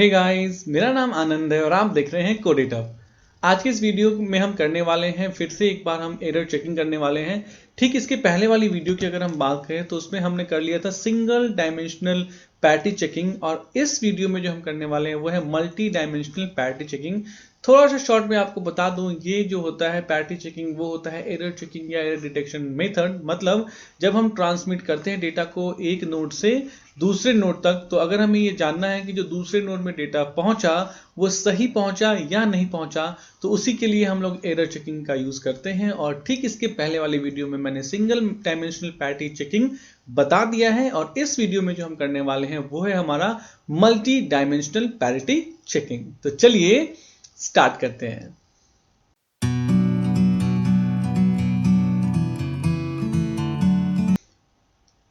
Hey guys, मेरा नाम आनंद है और आप देख रहे हैं कोडेटअप। आज के इस वीडियो में हम करने वाले हैं फिर से एक बार हम एरर चेकिंग करने वाले हैं। ठीक इसके पहले वाली वीडियो की अगर हम बात करें तो उसमें हमने कर लिया था सिंगल डायमेंशनल पैटी चेकिंग और इस वीडियो में जो हम करने वाले हैं वो है मल्टी डायमेंशनल पैटी चेकिंग। थोड़ा सा शॉर्ट में आपको बता दूं, ये जो होता है पैटी चेकिंग वो होता है एरर चेकिंग या एरर डिटेक्शन मेथड। मतलब जब हम ट्रांसमिट करते हैं डेटा को एक नोड से दूसरे नोड तक, तो अगर हमें ये जानना है कि जो दूसरे नोड में डेटा पहुंचा वो सही पहुंचा या नहीं पहुंचा, तो उसी के लिए हम लोग एरर चेकिंग का यूज करते हैं। और ठीक इसके पहले वाली वीडियो में मैंने सिंगल डायमेंशनल पैटी चेकिंग बता दिया है और इस वीडियो में जो हम करने वाले हैं वो है हमारा मल्टी डायमेंशनल पैरिटी चेकिंग। तो चलिए स्टार्ट करते हैं।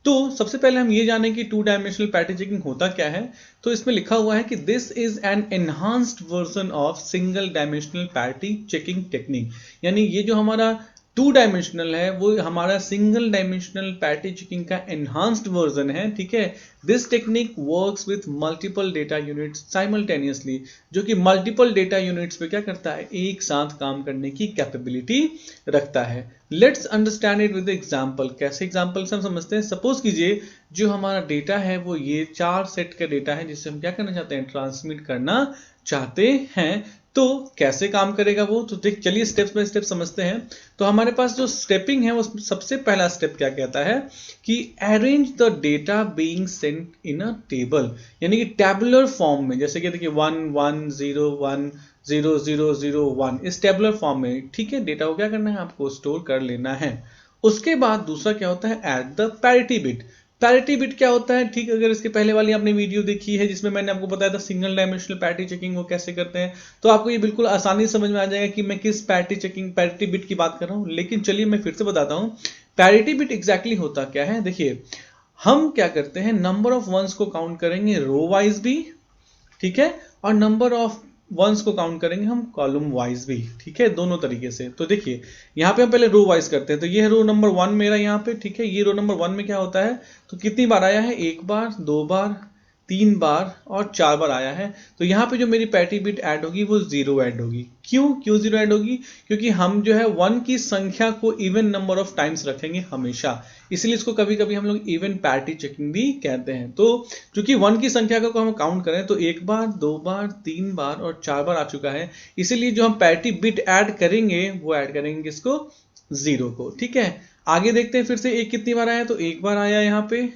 तो सबसे पहले हम ये जानें कि टू डायमेंशनल पैटी चेकिंग होता क्या है। तो इसमें लिखा हुआ है कि this is an enhanced version of single dimensional parity checking technique. यानी ये जो हमारा टू डायमेंशनल है वो हमारा सिंगल डायमेंशनल पैटी चेकिंग का एनहांस्ड वर्जन है। ठीक है, this technique works with multiple data units simultaneously, जो कि मल्टीपल डेटा यूनिट्स पे क्या करता है, एक साथ काम करने की कैपेबिलिटी रखता है। Let's understand it with example. कैसे एग्जांपल से हम समझते हैं। सपोज कीजिए जो हमारा डेटा है वो ये 4 सेट का डेटा है जिससे हम क्या करना चाहते हैं, ट्रांसमिट करना चाहते हैं। तो कैसे काम करेगा वो, तो देख चलिए स्टेप बाय स्टेप समझते हैं। तो हमारे पास जो स्टेपिंग है वो सबसे पहला स्टेप क्या कहता है कि arrange the data being Saint in a table, यानी कि टेबुलर फॉर्म में। जैसे कि देखिए 1 1 0 1 0 0 0 1 इस टेबुलर फॉर्म में। ठीक है, डेटा को क्या करना है, आपको स्टोर कर लेना है। उसके बाद दूसरा क्या होता है, add the parity bit. Parity bit क्या होता है, ठीक, अगर इसके पहले वाली आपने वीडियो देखी है जिसमें मैंने आपको बताया था सिंगल डायमेंशनल पैरिटी चेकिंग वो कैसे करते हैं, तो आपको ये बिल्कुल आसानी से समझ में आ जाएगा कि मैं किस पैरिटी बिट की बात कर रहा हूं। लेकिन चलिए मैं फिर से बताता हूं पैरिटी बिट एग्जैक्टली होता क्या है। देखिए हम क्या करते हैं, नंबर ऑफ वंस को काउंट करेंगे रो वाइज भी, ठीक है, और नंबर ऑफ वंस को काउंट करेंगे हम कॉलम वाइज भी। ठीक है, दोनों तरीके से। तो देखिए यहाँ पे हम पहले रो वाइज करते हैं। तो ये है रो नंबर 1 मेरा यहाँ पे। ठीक है, ये रो नंबर 1 में क्या होता है, तो कितनी बार आया है, 1 बार 2 बार 3 बार और 4 बार आया है। तो यहाँ पे जो मेरी पैटी बिट ऐड होगी वो 0 ऐड होगी। क्यों 0 ऐड होगी, क्योंकि हम जो है 1 की संख्या को इवन नंबर ऑफ टाइम्स रखेंगे हमेशा, इसलिए इसको कभी कभी हम लोग इवन पैरिटी चेकिंग भी कहते हैं। तो क्योंकि 1 की संख्या को हम काउंट करें तो 1 बार 2 बार 3 बार और 4 बार आ चुका है, इसीलिए जो हम पैरिटी बिट ऐड करेंगे वो ऐड करेंगे किसको, 0 को। ठीक है, आगे देखते हैं फिर से। एक कितनी बार आया, तो 1 बार आया, यहाँ पे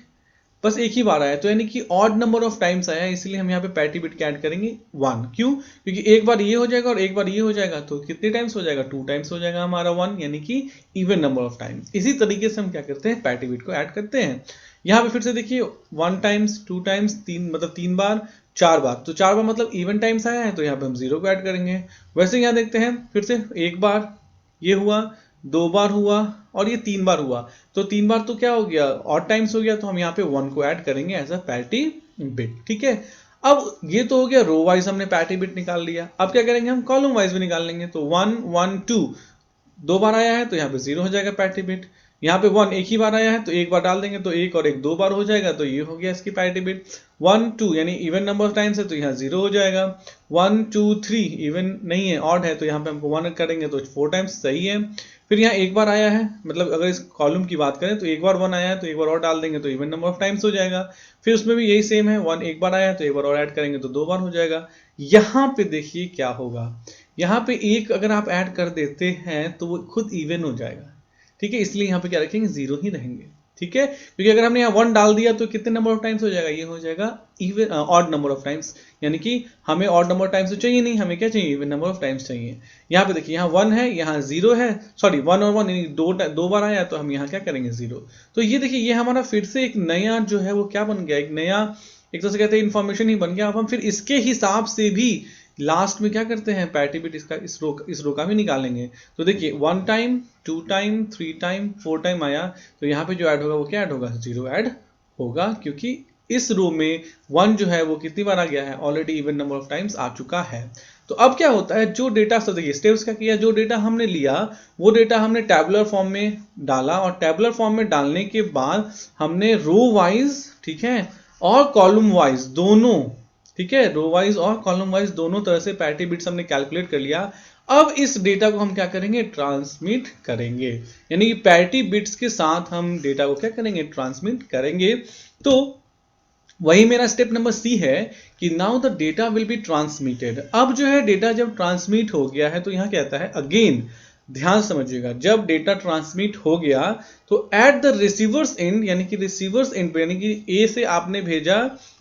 बस एक ही बार आया, तो यानी कि ऑड नंबर ऑफ टाइम्स आया, इसलिए हम यहाँ पे पैरिटी बिट क्या ऐड करेंगे 1। क्यों, क्योंकि एक बार ये हो जाएगा और एक बार ये हो जाएगा, तो कितने टाइम्स हो जाएगा, 2 टाइम्स हो जाएगा हमारा 1, यानी कि इवन नंबर ऑफ टाइम्स। इसी तरीके से हम क्या करते हैं, पैरिटी बिट को ऐड करते हैं। यहाँ पे फिर से देखिए 1 टाइम्स 2 टाइम्स 3, मतलब 3 बार 4 बार, तो 4 बार मतलब इवन टाइम्स आया है, तो यहाँ पे हम 0 को ऐड करेंगे। वैसे यहाँ देखते हैं फिर से, 1 बार ये हुआ, 2 बार हुआ और ये 3 बार हुआ, तो 3 बार तो क्या हो गया, ऑड टाइम्स हो गया, तो हम यहाँ पे 1 को ऐड करेंगे एज अ पैरिटी बिट। ठीक है, अब ये तो हो गया रो वाइज हमने पैरिटी बिट निकाल लिया। अब क्या करेंगे, हम कॉलम वाइज भी निकाल लेंगे। तो 1 1 2 2 बार आया है, तो यहाँ पे 0 हो जाएगा पैरिटी बिट। यहाँ पे 1 एक ही बार आया है, तो एक बार डाल देंगे, तो 1 और 1 2 बार हो जाएगा, तो ये हो गया इसकी पैरिटी बिट। 1 2 यानी इवन नंबर ऑफ टाइम्स है, तो यहाँ 0 हो जाएगा। 1 2 3 इवन नहीं है, ऑड है, तो यहाँ पे हमको 1 करेंगे तो 4 टाइम्स सही है। फिर यहाँ एक बार आया है, मतलब अगर इस कॉलम की बात करें तो एक बार 1 आया है, तो एक बार और डाल देंगे तो इवन नंबर ऑफ टाइम्स हो जाएगा। फिर उसमें भी यही सेम है, 1 एक बार आया है, तो एक बार और ऐड करेंगे तो 2 बार हो जाएगा। यहाँ पे देखिए क्या होगा, यहाँ पे एक अगर आप ऐड कर देते हैं तो वो खुद इवन हो जाएगा। ठीक है, इसलिए यहाँ पे क्या रखेंगे, 0 ही रहेंगे। ठीक है, क्योंकि अगर हमने यहाँ 1 डाल दिया तो कितने नंबर ऑफ टाइम्स हो जाएगा, ये हो जाएगा even odd number of times, यानी कि हमें ऑड नंबर ऑफ टाइम्स तो चाहिए नहीं, हमें क्या चाहिए, इवन नंबर ऑफ टाइम्स चाहिए। यहाँ पे देखिए यहाँ 1 है, यहाँ 0 है, सॉरी 1 और 1 यानी 2 बार आया, तो हम यहाँ क्या करेंगे 0। तो ये देखिए ये हमारा फिर से एक नया जो है वो क्या बन गया, एक नया एक तरह से कहते हैं इन्फॉर्मेशन ही बन गया। अब हम फिर इसके हिसाब से भी लास्ट में क्या करते हैं, पैरिटी बिट इसका इस रो का भी निकालेंगे। तो देखिए 1 टाइम 2 टाइम 3 टाइम 4 टाइम आया, तो यहाँ पे जो ऐड होगा वो क्या ऐड होगा, 0 ऐड होगा, क्योंकि इस रो में 1 जो है वो कितनी बार आ गया है, already even number of times आ चुका है। तो अब क्या होता है, जो डेटा सब देखिए स्टेप्स क्या किया, जो डेटा हमने लिया वो डेटा हमने टैबुलर फॉर्म में डाला, और टैबुलर फॉर्म में डालने के बाद हमने रो वाइज, ठीक है, और कॉलम वाइज दोनों ठीक है, रो वाइज और कॉलम वाइज दोनों तरह से पैरिटी बिट्स हमने कैलकुलेट कर लिया। अब इस डेटा को हम क्या करेंगे, ट्रांसमिट करेंगे, यानी कि पैरिटी बिट्स के साथ हम डेटा को क्या करेंगे, ट्रांसमिट करेंगे। तो वही मेरा स्टेप नंबर सी है कि now the data will be transmitted. अब जो है डेटा जब ट्रांसमिट हो गया है तो यहां कहता है अगेन, ध्यान समझिएगा, जब डेटा ट्रांसमिट हो गया तो एट द रिसीवर्स एंड, यानी कि रिसीवर्स एंड पे, यानी कि ए से आपने भेजा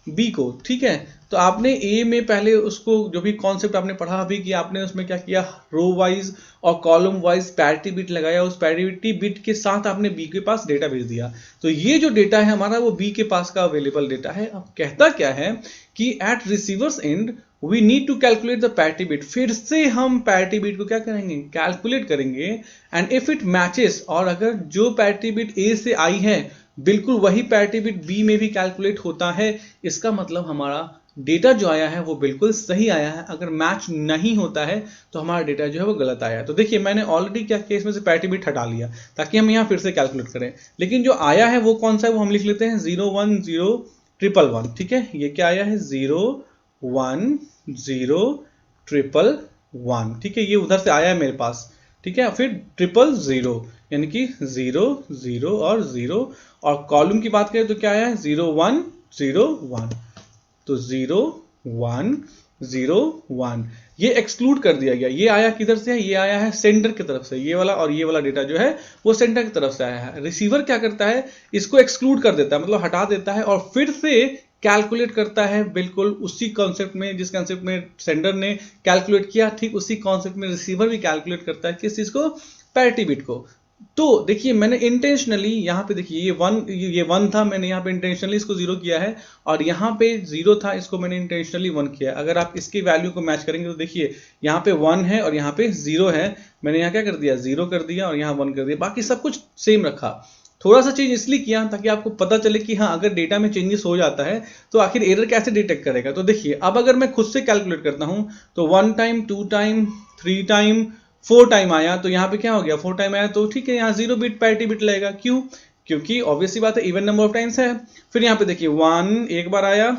बी को, ठीक है, तो आपने ए में पहले उसको जो भी कॉन्सेप्ट आपने पढ़ा अभी कि आपने उसमें क्या किया, रो वाइज और कॉलम वाइज पैरिटी बिट लगाया, उस पैरिटी बिट के साथ आपने बी के पास डेटा भेज दिया। तो ये जो डेटा है हमारा वो बी के पास का अवेलेबल डेटा है। अब कहता क्या है कि at receivers and we need to calculate the parity bit, फिर से हम पैरिटी बिट को क्या करेंगे, कैलकुलेट करेंगे। एंड इफ इट मैचेस, और अगर जो पैरिटी बिट ए से आई है बिल्कुल वही पैरिटी बिट बी में भी कैलकुलेट होता है, इसका मतलब हमारा डेटा जो आया है वो बिल्कुल सही आया है। अगर मैच नहीं होता है तो हमारा डेटा जो है वो गलत आया है। तो देखिए मैंने ऑलरेडी क्या किया, इसमें से पैरिटी बिट हटा लिया ताकि हम यहाँ फिर से कैलकुलेट करें, लेकिन जो आया है वो कौन सा है वो हम लिख लेते हैं 010111, ठीक है, ये क्या आया है 010111, ठीक है, ये उधर से आया है मेरे पास, ठीक है, फिर 000, यानी कि 0 और 0, और कॉलम की बात करें तो क्या आया है 0101, तो 0101 ये एक्सक्लूड कर दिया गया। ये आया किधर से है, ये आया है सेंडर की तरफ से, ये वाला और ये वाला डेटा जो है वो सेंडर की तरफ से आया है। रिसीवर क्या करता है, इसको एक्सक्लूड कर देता है, मतलब हटा देता है, और फिर से कैलकुलेट करता है बिल्कुल उसी कॉन्सेप्ट में जिस कॉन्सेप्ट में सेंडर ने कैलकुलेट किया, ठीक उसी कॉन्सेप्ट में रिसीवर भी कैलकुलेट करता है किस चीज को, पैरिटी बिट को। तो देखिए मैंने इंटेंशनली यहाँ पे, देखिए ये वन था, मैंने यहाँ पे इंटेंशनली इसको 0 किया है, और यहाँ पे 0 था, इसको मैंने इंटेंशनली 1 किया है। अगर आप इसकी वैल्यू को मैच करेंगे तो देखिए यहाँ पे 1 है और यहाँ पे 0 है, मैंने यहाँ क्या कर दिया 0 कर दिया और यहाँ 1 कर दिया, बाकी सब कुछ सेम रखा। थोड़ा सा चेंज इसलिए किया ताकि आपको पता चले कि हाँ अगर डेटा में चेंजेस हो जाता है तो आखिर एरर कैसे डिटेक्ट करेगा। तो देखिए अब अगर मैं खुद से कैलकुलेट करता हूं तो 1 टाइम, 2 टाइम, 3 टाइम, 4 टाइम आया, तो यहाँ पे क्या हो गया 4 टाइम आया, तो ठीक है यहाँ 0 बिट पैरिटी बिट लगेगा। क्यों, क्योंकि ऑब्वियसली बात है इवन नंबर ऑफ टाइम्स है। फिर यहाँ पे देखिए 1 एक बार आया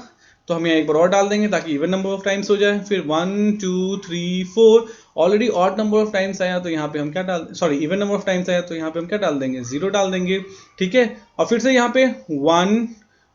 तो हम यहाँ एक बार और डाल देंगे ताकि इवन नंबर ऑफ टाइम्स हो जाए। फिर 1 2 3 4 already odd number of times आया तो यहाँ पे हम क्या डाल, sorry even number of times आया तो यहाँ पे हम क्या डाल देंगे 0 डाल देंगे, ठीक है। और फिर से यहाँ पे 1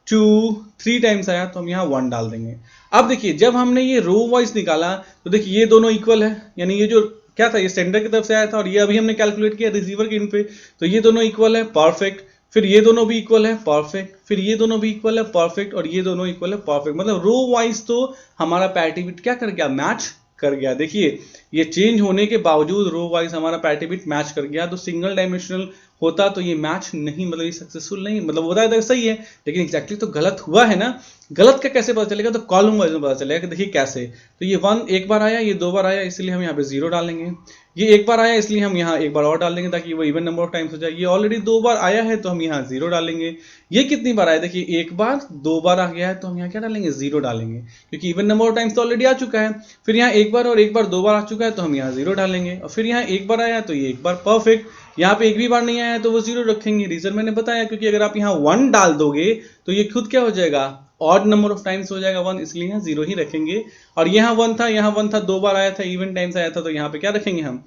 2 3 टाइम्स आया तो हम यहाँ 1 डाल देंगे। अब देखिए जब हमने ये रो वाइज निकाला तो देखिए ये दोनों इक्वल है, यानी ये जो क्या था ये सेंडर की तरफ से आया था और ये अभी हमने कैलकुलेट किया रिसीवर के इन पे, तो ये दोनों इक्वल है, परफेक्ट। फिर ये दोनों भी इक्वल है, परफेक्ट। फिर ये दोनों भी इक्वल है, परफेक्ट। और ये दोनों इक्वल है, परफेक्ट। मतलब रो वाइज तो हमारा पैरिटी बिट क्या कर गया, मैच कर गया। देखिए ये चेंज होने के बावजूद रो वाइज हमारा पैरिटी बिट मैच कर गया। तो सिंगल डायमेंशनल होता तो ये मैच नहीं, मतलब ये सक्सेसफुल नहीं, मतलब होता है तो सही है लेकिन एग्जैक्टली तो गलत हुआ है ना। गलत का कैसे पता चलेगा, तो कॉलम वाइज में पता चलेगा कि देखिए कैसे। तो ये 1 एक बार आया, ये 2 बार आया, इसलिए हम यहाँ पे 0 डालेंगे। ये एक बार आया इसलिए हम यहाँ एक बार और डाल देंगे ताकि वो इवन नंबर ऑफ टाइम्स हो जाए। ये ऑलरेडी 2 बार आया है तो हम यहाँ 0 डालेंगे। ये कितनी बार आया, देखिए एक बार 2 बार आ गया है तो हम यहाँ क्या डालेंगे 0 डालेंगे, क्योंकि इवन नंबर ऑफ टाइम्स तो ऑलरेडी आ चुका है। फिर यहाँ एक बार और एक बार 2 बार आ चुका है तो हम यहाँ 0 डालेंगे। और फिर यहाँ एक बार आया तो ये एक बार, परफेक्ट। यहाँ पे एक भी बार नहीं आया तो वो 0 रखेंगे। रीजन मैंने बताया, क्योंकि अगर आप यहाँ 1 डाल दोगे तो ये खुद क्या हो जाएगा, ऑड नंबर ऑफ टाइम्स हो जाएगा 1, इसलिए यहाँ 0 ही रखेंगे। और यहाँ 1 था, यहाँ 1 था, 2 बार आया था, इवन टाइम्स आया था, तो यहाँ पे क्या रखेंगे हम,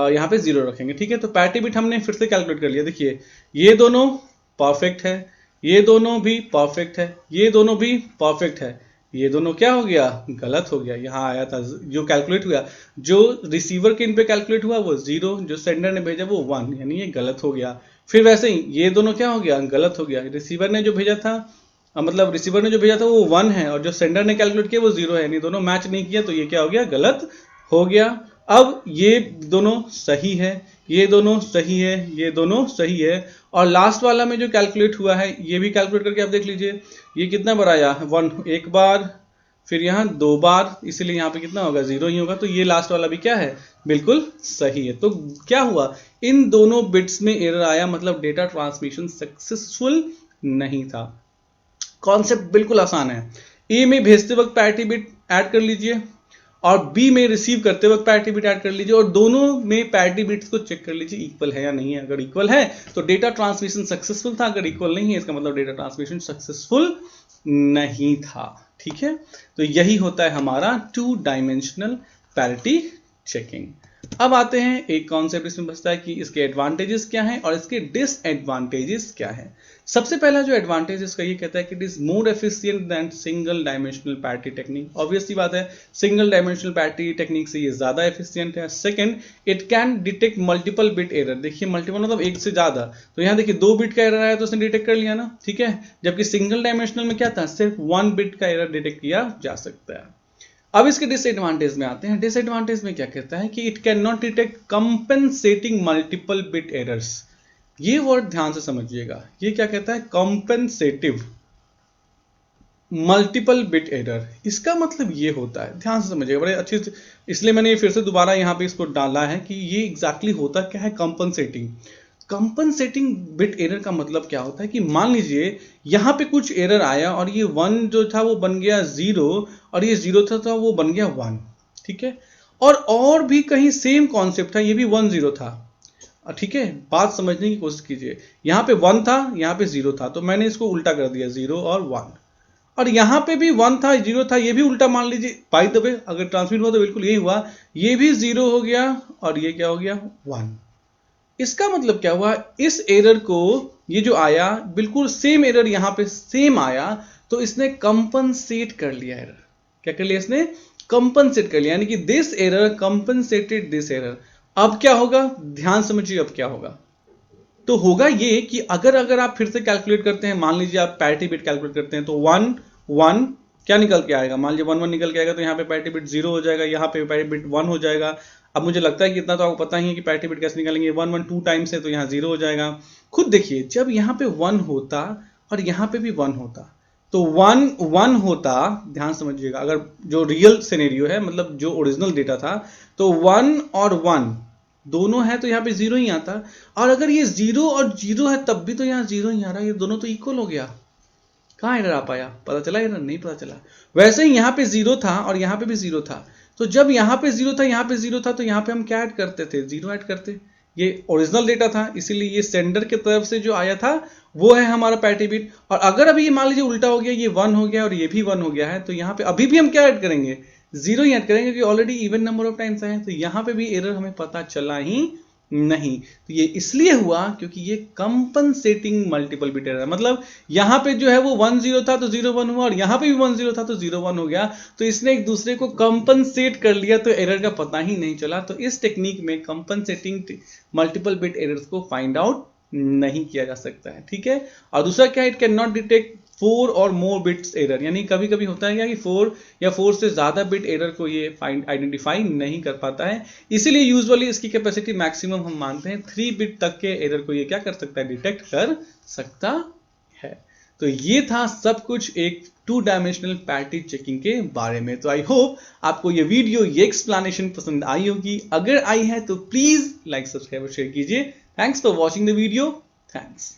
यहाँ पे 0 रखेंगे, ठीक है। तो पैरिटी बिट हमने फिर से कैलकुलेट कर लिया। देखिए ये दोनों परफेक्ट है, ये दोनों भी परफेक्ट है, ये दोनों भी परफेक्ट है, ये दोनों क्या हो गया, गलत हो गया। यहाँ आया था जो कैलकुलेट हुआ, जो रिसीवर के इन पे कैलकुलेट हुआ वो 0, जो सेंडर ने भेजा वो 1, यानी ये गलत हो गया। फिर वैसे ही ये दोनों क्या हो गया, गलत हो गया। रिसीवर ने जो भेजा था, मतलब रिसीवर ने जो भेजा था वो 1 है और जो सेंडर ने कैलकुलेट किया वो 0 है, यानी दोनों मैच नहीं किया, तो ये क्या हो गया, गलत हो गया। अब ये दोनों सही है, ये दोनों सही है, ये दोनों सही है। और लास्ट वाला में जो कैलकुलेट हुआ है ये भी कैलकुलेट करके आप देख लीजिए, ये कितना बार आया, 1 एक बार, फिर यहाँ 2 बार, इसलिए यहाँ पे कितना होगा, 0 ही होगा। तो ये लास्ट वाला भी क्या है, बिल्कुल सही है। तो क्या हुआ, इन दोनों बिट्स में एरर आया, मतलब डेटा ट्रांसमिशन सक्सेसफुल नहीं था। कॉन्सेप्ट बिल्कुल आसान है। ए में भेजते वक्त पैरिटी बिट ऐड कर लीजिए और बी में रिसीव करते वक्त पैरिटी बिट ऐड कर लीजिए, और दोनों में पैरिटी बिट्स को चेक कर लीजिए इक्वल है या नहीं है। अगर इक्वल है तो डेटा ट्रांसमिशन सक्सेसफुल था, अगर इक्वल नहीं है इसका मतलब डेटा ट्रांसमिशन सक्सेसफुल नहीं था। ठीक है, तो यही होता है हमारा 2 डायमेंशनल पैरिटी चेकिंग। अब आते हैं एक कॉन्सेप्ट इसमें बचता है कि इसके एडवांटेजेस क्या हैं और इसके डिसएडवांटेजेस क्या हैं। सबसे पहला जो एडवांटेज इसका ये कहता है कि it is more efficient then single dimensional parity technique. Obviously बात है, सिंगल डायमेंशनल पैरिटी टेक्निक से ये ज्यादा एफिशिएंट है। Second, it can detect multiple bit error. देखिए मल्टीपल मतलब एक से ज्यादा, तो यहाँ देखिए 2 बिट का एरर आया तो उसने डिटेक्ट कर लिया ना, ठीक है, जबकि सिंगल डायमेंशनल में क्या था, सिर्फ 1 बिट का एरर डिटेक्ट किया जा सकता है। अब इसके डिसएडवांटेज में आते हैं। डिसएडवांटेज में क्या कहता है कि it can not detect compensating multiple bit errors. ये वर्ड ध्यान से समझिएगा, ये क्या कहता है, कंपेंसेटिव मल्टीपल बिट एरर। इसका मतलब ये होता है, ध्यान से समझिएगा बड़े अच्छे से, इसलिए मैंने फिर से दोबारा यहां पे इसको डाला है कि ये एग्जैक्टली होता क्या है, कंपेंसेटिंग। कंपनसेटिंग बिट एरर का मतलब क्या होता है कि मान लीजिए यहां पे कुछ एरर आया और ये 1 जो था वो बन गया 0 और ये 0 था वो बन गया 1, ठीक है, और भी कहीं सेम कॉन्सेप्ट था, ये भी 1 0 था, ठीक है, बात समझने की कोशिश कीजिए। यहां पे 1 था, यहां पे 0 था, तो मैंने इसको उल्टा कर दिया 0 और 1, और यहां पे भी 1 था 0 था, ये भी उल्टा मान लीजिए। बाय द वे अगर ट्रांसमिट हुआ तो बिल्कुल यही हुआ, ये भी 0 हो गया और ये क्या हो गया 1। इसका मतलब क्या हुआ, इस एरर को ये जो आया बिल्कुल सेम एरर यहां पे सेम आया, तो इसने कंपनसेट कर लिया एरर। क्या कर लिया इसने, कंपनसेट कर लिया, यानी कि this error compensated this error. अब क्या होगा, ध्यान समझिए अब क्या होगा। तो होगा ये कि अगर आप फिर से कैलकुलेट करते हैं, मान लीजिए आप पैरिटी बिट कैलकुलेट करते हैं, तो 1 1 क्या निकल के आएगा, मान लीजिए 1 1 निकल के आएगा, तो यहाँ पे पैरिटी बिट 0 हो जाएगा, यहाँ पे पैरिटी बिट 1 हो जाएगा। अब मुझे लगता है कि इतना तो आपको पता ही है कि पैरिटी बिट कैसे निकालेंगे, 1 1 2 टाइम्स है तो यहाँ 0 हो जाएगा। खुद देखिए जब यहाँ पे 1 होता और यहाँ पे भी 1 होता, तो 1 1 होता, ध्यान समझिएगा, अगर जो रियल सिनेरियो है मतलब जो ओरिजिनल डेटा था, तो 1 और 1 दोनों है तो यहाँ पे 0 ही आता, और अगर ये 0 और 0 है तब भी तो यहाँ 0 ही आ रहा है, ये दोनों तो इक्वल हो गया। कहाँ एरर आ पाया, पता चला एरर, नहीं पता चला। वैसे ही यहाँ पे 0 था और यहाँ पे भी 0 था, तो जब यहाँ पे 0 था यहाँ पे 0 था, तो यहाँ पे हम क्या ऐड करते थे, 0 ऐड करते। ये ओरिजिनल डेटा था, इसीलिए ये सेंडर की तरफ से जो आया था वो है हमारा पैरिटी बिट। और अगर अभी मान लीजिए उल्टा हो गया, ये 1 हो गया और ये भी 1 हो गया है, तो यहाँ पे अभी भी हम क्या ऐड करेंगे, 0 ही ऐड करेंगे, क्योंकि already even number of times आए हैं, तो यहाँ पे भी एरर हमें पता चला ही नहीं। तो ये इसलिए हुआ क्योंकि ये कंपनसेटिंग मल्टीपल बिट एरर, मतलब यहां पे जो है वो 1 0 था तो 0 1 हुआ, और यहां पे भी 1 0 था तो 0 1 हो गया, तो इसने एक दूसरे को कंपनसेट कर लिया, तो एरर का पता ही नहीं चला। तो इस टेक्निक में कंपनसेटिंग मल्टीपल बिट एरर्स को फाइंड आउट नहीं किया जा सकता है, ठीक है। और दूसरा क्या, इट कैन नॉट डिटेक्ट 4 और मोर बिट्स एरर, यानी कभी कभी होता है क्या कि 4 या 4 से ज्यादा बिट एरर को ये आइडेंटिफाई नहीं कर पाता है, इसीलिए यूजुअली इसकी कैपेसिटी मैक्सिमम हम मानते हैं 3 बिट तक के एरर को ये क्या कर सकता है, डिटेक्ट कर सकता है। तो ये था सब कुछ एक 2 डायमेंशनल पैरिटी चेकिंग के बारे में। तो आई होप आपको ये वीडियो, ये एक्सप्लेनेशन पसंद आई होगी। अगर आई है तो प्लीज लाइक, सब्सक्राइब और शेयर कीजिए। Thanks for watching the video, thanks.